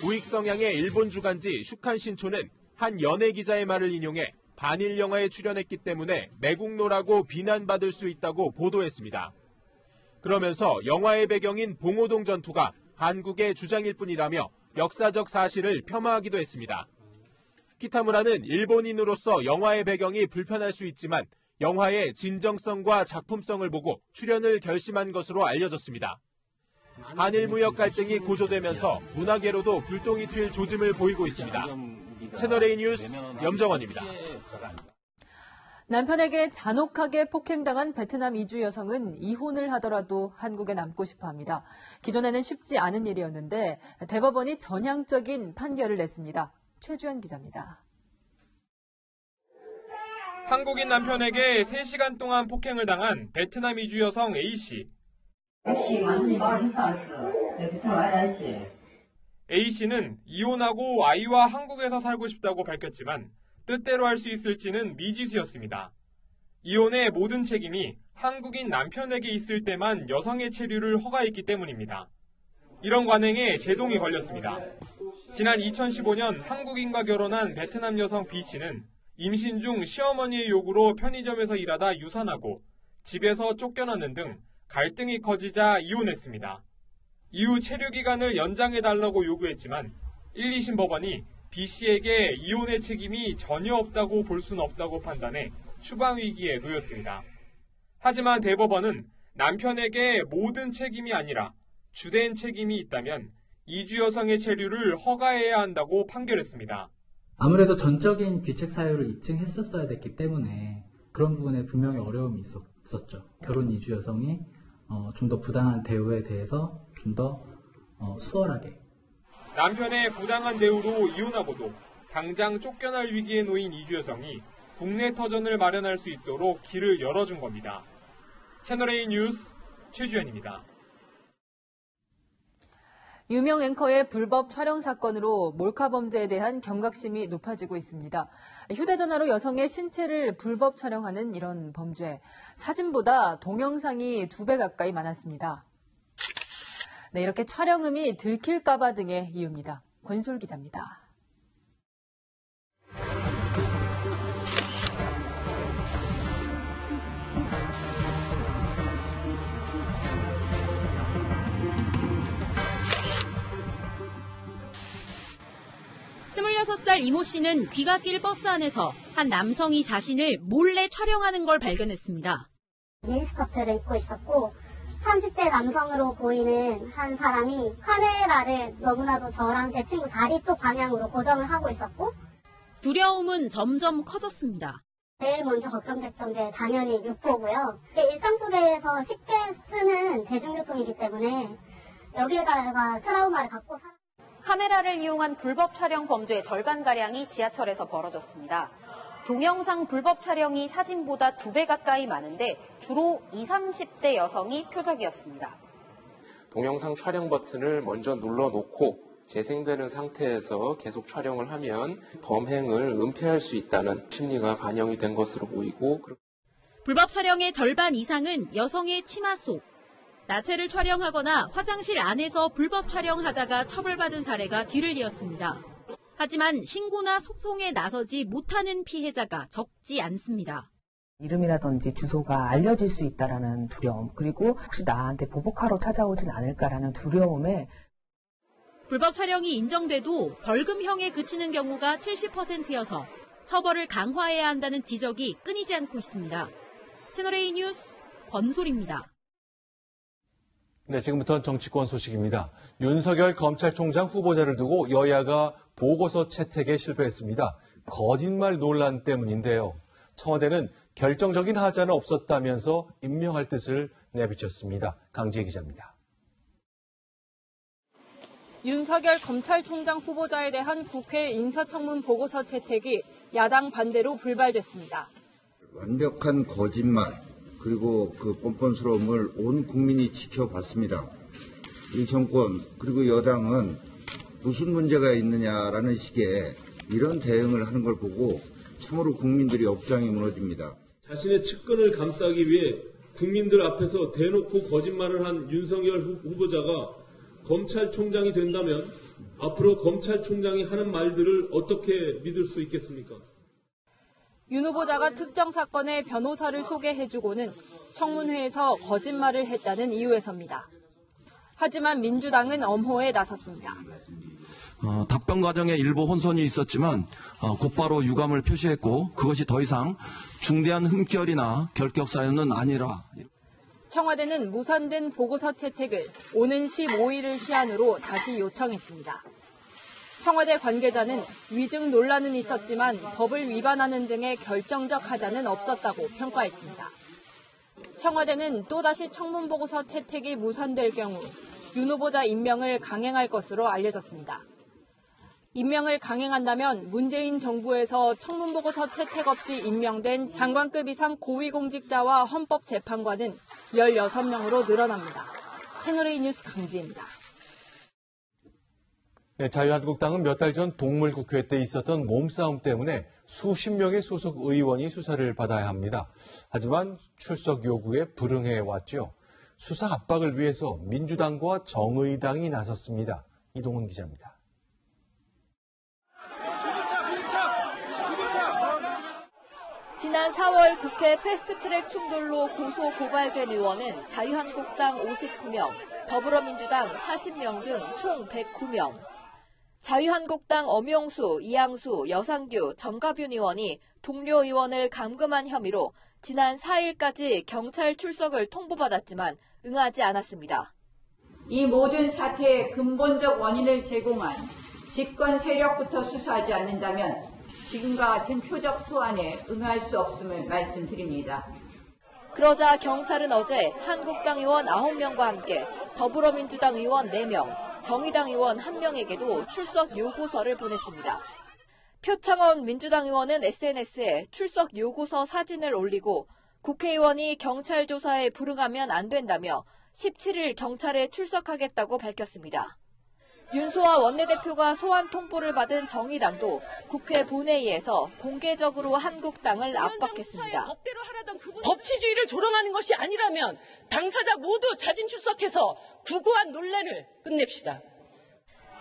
Speaker 12: 우익 성향의 일본 주간지 슈칸 신초는 한 연예 기자의 말을 인용해 반일 영화에 출연했기 때문에 매국노라고 비난받을 수 있다고 보도했습니다. 그러면서 영화의 배경인 봉오동 전투가 한국의 주장일 뿐이라며 역사적 사실을 폄하하기도 했습니다. 키타무라는 일본인으로서 영화의 배경이 불편할 수 있지만 영화의 진정성과 작품성을 보고 출연을 결심한 것으로 알려졌습니다. 한일 무역 갈등이 고조되면서 문화계로도 불똥이 튈 조짐을 보이고 있습니다. 채널A 뉴스 염정원입니다.
Speaker 14: 남편에게 잔혹하게 폭행당한 베트남 이주 여성은 이혼을 하더라도 한국에 남고 싶어 합니다. 기존에는 쉽지 않은 일이었는데 대법원이 전향적인 판결을 냈습니다. 최주현 기자입니다.
Speaker 15: 한국인 남편에게 3시간 동안 폭행을 당한 베트남 이주 여성 A씨. A씨는 이혼하고 아이와 한국에서 살고 싶다고 밝혔지만 뜻대로 할 수 있을지는 미지수였습니다. 이혼의 모든 책임이 한국인 남편에게 있을 때만 여성의 체류를 허가했기 때문입니다. 이런 관행에 제동이 걸렸습니다. 지난 2015년 한국인과 결혼한 베트남 여성 B씨는 임신 중 시어머니의 요구로 편의점에서 일하다 유산하고 집에서 쫓겨나는 등 갈등이 커지자 이혼했습니다. 이후 체류 기간을 연장해달라고 요구했지만 1, 2심 법원이 B씨에게 이혼의 책임이 전혀 없다고 볼 수는 없다고 판단해 추방 위기에 놓였습니다. 하지만 대법원은 남편에게 모든 책임이 아니라 주된 책임이 있다면 이주 여성의 체류를 허가해야 한다고 판결했습니다.
Speaker 16: 아무래도 전적인 귀책 사유를 입증했었어야 됐기 때문에 그런 부분에 분명히 어려움이 있었죠. 결혼 이주 여성이 좀 더 부당한 대우에 대해서 좀 더 수월하게.
Speaker 15: 남편의 부당한 대우로 이혼하고도 당장 쫓겨날 위기에 놓인 이주 여성이 국내 터전을 마련할 수 있도록 길을 열어준 겁니다. 채널A 뉴스 최주현입니다.
Speaker 14: 유명 앵커의 불법 촬영 사건으로 몰카 범죄에 대한 경각심이 높아지고 있습니다. 휴대전화로 여성의 신체를 불법 촬영하는 이런 범죄, 사진보다 동영상이 2배 가까이 많았습니다. 네, 이렇게 촬영음이 들킬까봐 등의 이유입니다. 권솔 기자입니다.
Speaker 17: 스물여섯 살 이모 씨는 귀갓길 버스 안에서 한 남성이 자신을 몰래 촬영하는 걸 발견했습니다.
Speaker 18: 미니스커트를 입고 있었고 30대 남성으로 보이는 한 사람이 카메라를 너무나도 저랑 제 친구 다리 쪽 방향으로 고정을 하고 있었고
Speaker 17: 두려움은 점점 커졌습니다.
Speaker 18: 제일 먼저 걱정됐던 게 당연히 육보고요. 일상 속에서 쉽게 쓰는 대중교통이기 때문에 여기에다가 트라우마를 갖고
Speaker 17: 카메라를 이용한 불법 촬영 범죄의 절반가량이 지하철에서 벌어졌습니다. 동영상 불법 촬영이 사진보다 2배 가까이 많은데 주로 20, 30대 여성이 표적이었습니다.
Speaker 27: 동영상 촬영 버튼을 먼저 눌러놓고 재생되는 상태에서 계속 촬영을 하면 범행을 은폐할 수 있다는 심리가 반영이 된 것으로 보이고
Speaker 17: 불법 촬영의 절반 이상은 여성의 치마 속, 나체를 촬영하거나 화장실 안에서 불법 촬영하다가 처벌받은 사례가 뒤를 이었습니다. 하지만 신고나 소송에 나서지 못하는 피해자가 적지 않습니다.
Speaker 28: 이름이라든지 주소가 알려질 수 있다라는 두려움, 그리고 혹시 나한테 보복하러 찾아오진 않을까라는 두려움에
Speaker 17: 불법 촬영이 인정돼도 벌금형에 그치는 경우가 70%여서 처벌을 강화해야 한다는 지적이 끊이지 않고 있습니다. 채널A 뉴스 권솔입니다.
Speaker 2: 네, 지금부터는 정치권 소식입니다. 윤석열 검찰총장 후보자를 두고 여야가 보고서 채택에 실패했습니다. 거짓말 논란 때문인데요. 청와대는 결정적인 하자는 없었다면서 임명할 뜻을 내비쳤습니다. 강지혜 기자입니다.
Speaker 1: 윤석열 검찰총장 후보자에 대한 국회 인사청문 보고서 채택이 야당 반대로 불발됐습니다.
Speaker 9: 완벽한 거짓말 그리고 그 뻔뻔스러움을 온 국민이 지켜봤습니다. 이 정권 그리고 여당은 무슨 문제가 있느냐라는 식의 이런 대응을 하는 걸 보고 참으로 국민들이 억장이 무너집니다.
Speaker 13: 자신의 측근을 감싸기 위해 국민들 앞에서 대놓고 거짓말을 한 윤석열 후보자가 검찰총장이 된다면 앞으로 검찰총장이 하는 말들을 어떻게 믿을 수 있겠습니까?
Speaker 1: 윤 후보자가 특정 사건의 변호사를 소개해주고는 청문회에서 거짓말을 했다는 이유에서입니다. 하지만 민주당은 엄호에 나섰습니다.
Speaker 19: 답변 과정에 일부 혼선이 있었지만 곧바로 유감을 표시했고 그것이 더 이상 중대한 흠결이나 결격 사유는 아니라.
Speaker 1: 청와대는 무산된 보고서 채택을 오는 15일을 시한으로 다시 요청했습니다. 청와대 관계자는 위증 논란은 있었지만 법을 위반하는 등의 결정적 하자는 없었다고 평가했습니다. 청와대는 또다시 청문보고서 채택이 무산될 경우 윤 후보자 임명을 강행할 것으로 알려졌습니다. 임명을 강행한다면 문재인 정부에서 청문보고서 채택 없이 임명된 장관급 이상 고위공직자와 헌법재판관은 16명으로 늘어납니다. 채널A 뉴스 강지혜입니다.
Speaker 2: 네, 자유한국당은 몇 달 전 동물국회 때 있었던 몸싸움 때문에 수십 명의 소속 의원이 수사를 받아야 합니다. 하지만 출석 요구에 불응해왔죠. 수사 압박을 위해서 민주당과 정의당이 나섰습니다. 이동훈 기자입니다.
Speaker 20: 지난 4월 국회 패스트트랙 충돌로 고소 고발된 의원은 자유한국당 59명, 더불어민주당 40명 등 총 109명. 자유한국당 엄용수, 이양수, 여상규, 정가균 의원이 동료 의원을 감금한 혐의로 지난 4일까지 경찰 출석을 통보받았지만 응하지 않았습니다.
Speaker 21: 이 모든 사태의 근본적 원인을 제공한 집권 세력부터 수사하지 않는다면 지금과 같은 표적 소환에 응할 수 없음을 말씀드립니다.
Speaker 20: 그러자 경찰은 어제 한국당 의원 9명과 함께 더불어민주당 의원 4명, 정의당 의원 1명에게도 출석 요구서를 보냈습니다. 표창원 민주당 의원은 SNS에 출석 요구서 사진을 올리고 국회의원이 경찰 조사에 불응하면 안 된다며 17일 경찰에 출석하겠다고 밝혔습니다. 윤소아 원내대표가 소환 통보를 받은 정의당도 국회 본회의에서 공개적으로 한국당을 압박했습니다.
Speaker 23: 법치주의를 조롱하는 것이 아니라면 당사자 모두 자진 출석해서 구구한 논란을 끝냅시다.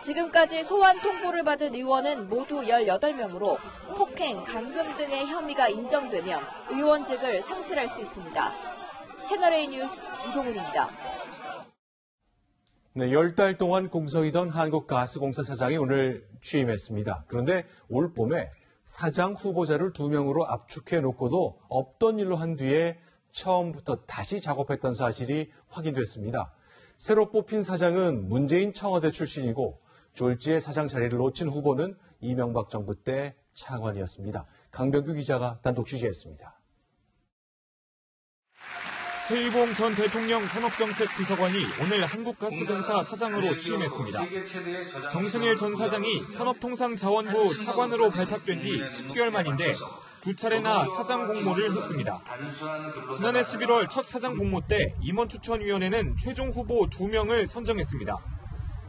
Speaker 20: 지금까지 소환 통보를 받은 의원은 모두 18명으로 폭행, 감금 등의 혐의가 인정되면 의원직을 상실할 수 있습니다. 채널A 뉴스 이동훈입니다.
Speaker 2: 네, 10달 동안 공석이던 한국가스공사 사장이 오늘 취임했습니다. 그런데 올 봄에 사장 후보자를 2명으로 압축해놓고도 없던 일로 한 뒤에 처음부터 다시 작업했던 사실이 확인됐습니다. 새로 뽑힌 사장은 문재인 청와대 출신이고 졸지에 사장 자리를 놓친 후보는 이명박 정부 때 차관이었습니다. 강병규 기자가 단독 취재했습니다.
Speaker 24: 최이봉 전 대통령 산업정책비서관이 오늘 한국가스공사 사장으로 취임했습니다. 정승일 전 사장이 산업통상자원부 차관으로 발탁된 뒤 10개월 만인데 두 차례나 사장 공모를 했습니다. 지난해 11월 첫 사장 공모 때 임원추천위원회는 최종 후보 2명을 선정했습니다.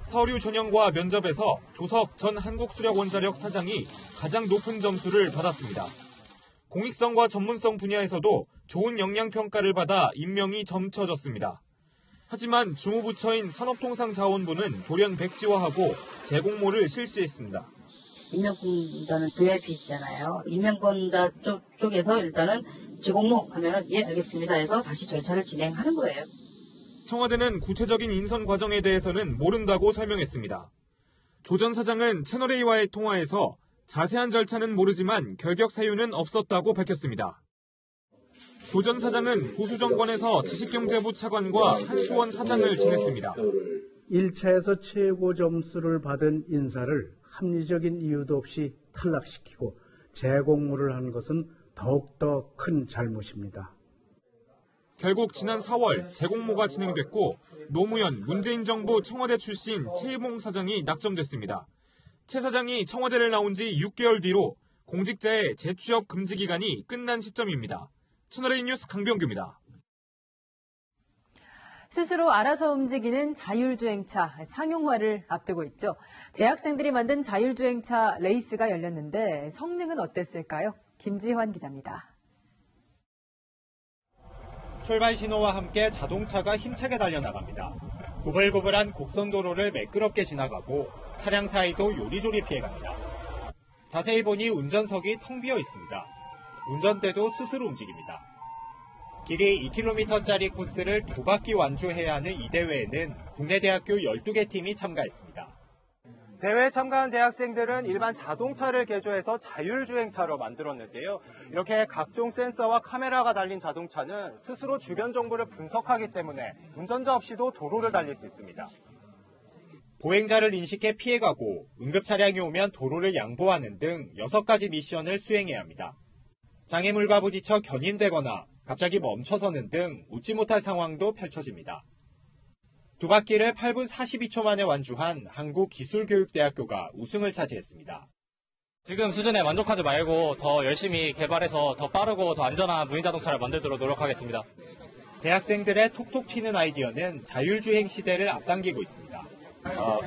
Speaker 24: 서류 전형과 면접에서 조석 전 한국수력원자력 사장이 가장 높은 점수를 받았습니다. 공익성과 전문성 분야에서도 좋은 역량평가를 받아 임명이 점쳐졌습니다. 하지만 주무부처인 산업통상자원부는 돌연 백지화하고 재공모를 실시했습니다.
Speaker 25: 임명권자는 VIP시잖아요. 임명권자 쪽에서 일단은 재공모 하면 예 알겠습니다 해서 다시 절차를 진행하는 거예요.
Speaker 24: 청와대는 구체적인 인선 과정에 대해서는 모른다고 설명했습니다. 조 전 사장은 채널A와의 통화에서 자세한 절차는 모르지만 결격 사유는 없었다고 밝혔습니다. 조 전 사장은 보수 정권에서 지식경제부 차관과 한수원 사장을 지냈습니다.
Speaker 3: 1차에서 최고 점수를 받은 인사를 합리적인 이유도 없이 탈락시키고 재공모를 한 것은 더욱더 큰 잘못입니다.
Speaker 24: 결국 지난 4월 재공모가 진행됐고 노무현 문재인 정부 청와대 출신 최희봉 사장이 낙점됐습니다. 최 사장이 청와대를 나온 지 6개월 뒤로 공직자의 재취업 금지 기간이 끝난 시점입니다. 채널A 뉴스 강병규입니다.
Speaker 14: 스스로 알아서 움직이는 자율주행차 상용화를 앞두고 있죠. 대학생들이 만든 자율주행차 레이스가 열렸는데 성능은 어땠을까요? 김지환 기자입니다.
Speaker 4: 출발 신호와 함께 자동차가 힘차게 달려나갑니다. 구불구불한 곡선도로를 매끄럽게 지나가고 차량 사이도 요리조리 피해갑니다. 자세히 보니 운전석이 텅 비어 있습니다. 운전대도 스스로 움직입니다. 길이 2km짜리 코스를 2바퀴 완주해야 하는 이 대회에는 국내 대학교 12개 팀이 참가했습니다. 대회에 참가한 대학생들은 일반 자동차를 개조해서 자율주행차로 만들었는데요. 이렇게 각종 센서와 카메라가 달린 자동차는 스스로 주변 정보를 분석하기 때문에 운전자 없이도 도로를 달릴 수 있습니다. 보행자를 인식해 피해가고 응급 차량이 오면 도로를 양보하는 등 6가지 미션을 수행해야 합니다. 장애물과 부딪혀 견인되거나 갑자기 멈춰서는 등 웃지 못할 상황도 펼쳐집니다. 2바퀴를 8분 42초 만에 완주한 한국기술교육대학교가 우승을 차지했습니다.
Speaker 5: 지금 수준에 만족하지 말고 더 열심히 개발해서 더 빠르고 더 안전한 무인자동차를 만들도록 노력하겠습니다.
Speaker 4: 대학생들의 톡톡 튀는 아이디어는 자율주행 시대를 앞당기고 있습니다.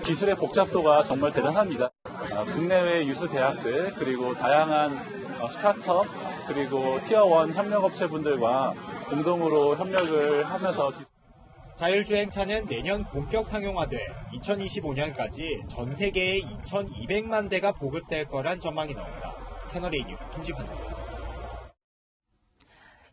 Speaker 6: 기술의 복잡도가 정말 대단합니다. 국내외 유수 대학들 그리고 다양한 스타트업 그리고 티어1 협력업체분들과 공동으로 협력을 하면서
Speaker 4: 자율주행차는 내년 본격 상용화돼 2025년까지 전 세계에 2,200만 대가 보급될 거란 전망이 나옵니다. 채널A 뉴스 김지환입니다.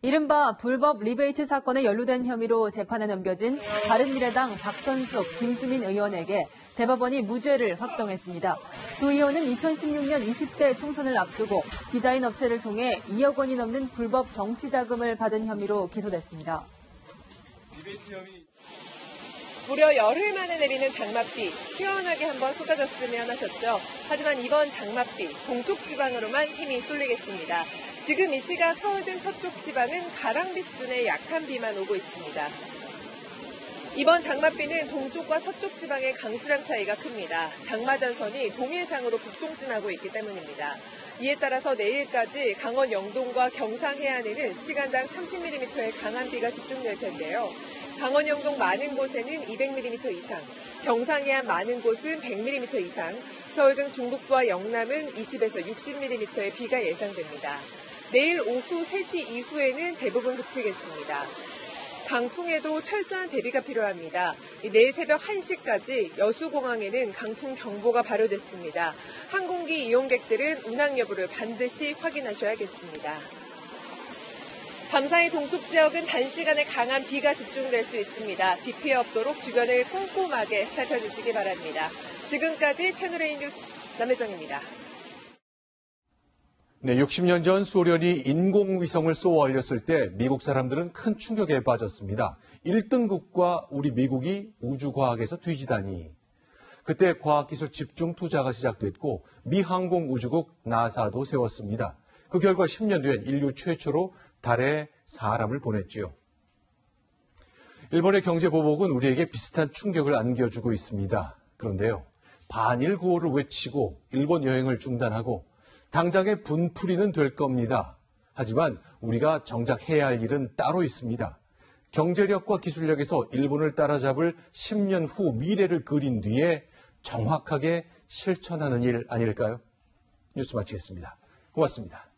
Speaker 14: 이른바 불법 리베이트 사건에 연루된 혐의로 재판에 넘겨진 바른미래당 박선숙, 김수민 의원에게 대법원이 무죄를 확정했습니다. 두 의원은 2016년 20대 총선을 앞두고 디자인 업체를 통해 2억 원이 넘는 불법 정치 자금을 받은 혐의로 기소됐습니다.
Speaker 8: 무려 열흘 만에 내리는 장맛비, 시원하게 한번 쏟아졌으면 하셨죠. 하지만 이번 장맛비, 동쪽 지방으로만 힘이 쏠리겠습니다. 지금 이 시각 서울 등 서쪽 지방은 가랑비 수준의 약한 비만 오고 있습니다. 이번 장맛비는 동쪽과 서쪽 지방의 강수량 차이가 큽니다. 장마 전선이 동해상으로 북동진하고 있기 때문입니다. 이에 따라서 내일까지 강원 영동과 경상 해안에는 시간당 30mm의 강한 비가 집중될 텐데요. 강원 영동 많은 곳에는 200mm 이상, 경상 해안 많은 곳은 100mm 이상, 서울 등 중북부와 영남은 20에서 60mm의 비가 예상됩니다. 내일 오후 3시 이후에는 대부분 그치겠습니다. 강풍에도 철저한 대비가 필요합니다. 내일 새벽 1시까지 여수공항에는 강풍 경보가 발효됐습니다. 항공기 이용객들은 운항 여부를 반드시 확인하셔야겠습니다. 밤사이 동쪽 지역은 단시간에 강한 비가 집중될 수 있습니다. 비 피해 없도록 주변을 꼼꼼하게 살펴주시기 바랍니다. 지금까지 채널A 뉴스 남혜정입니다.
Speaker 2: 네, 60년 전 소련이 인공위성을 쏘아 올렸을 때 미국 사람들은 큰 충격에 빠졌습니다. 1등국과 우리 미국이 우주과학에서 뒤지다니. 그때 과학기술 집중 투자가 시작됐고 미 항공우주국 나사도 세웠습니다. 그 결과 10년 뒤엔 인류 최초로 달에 사람을 보냈지요. 일본의 경제보복은 우리에게 비슷한 충격을 안겨주고 있습니다. 그런데요, 반일 구호를 외치고 일본 여행을 중단하고 당장의 분풀이는 될 겁니다. 하지만 우리가 정작 해야 할 일은 따로 있습니다. 경제력과 기술력에서 일본을 따라잡을 10년 후 미래를 그린 뒤에 정확하게 실천하는 일 아닐까요? 뉴스 마치겠습니다. 고맙습니다.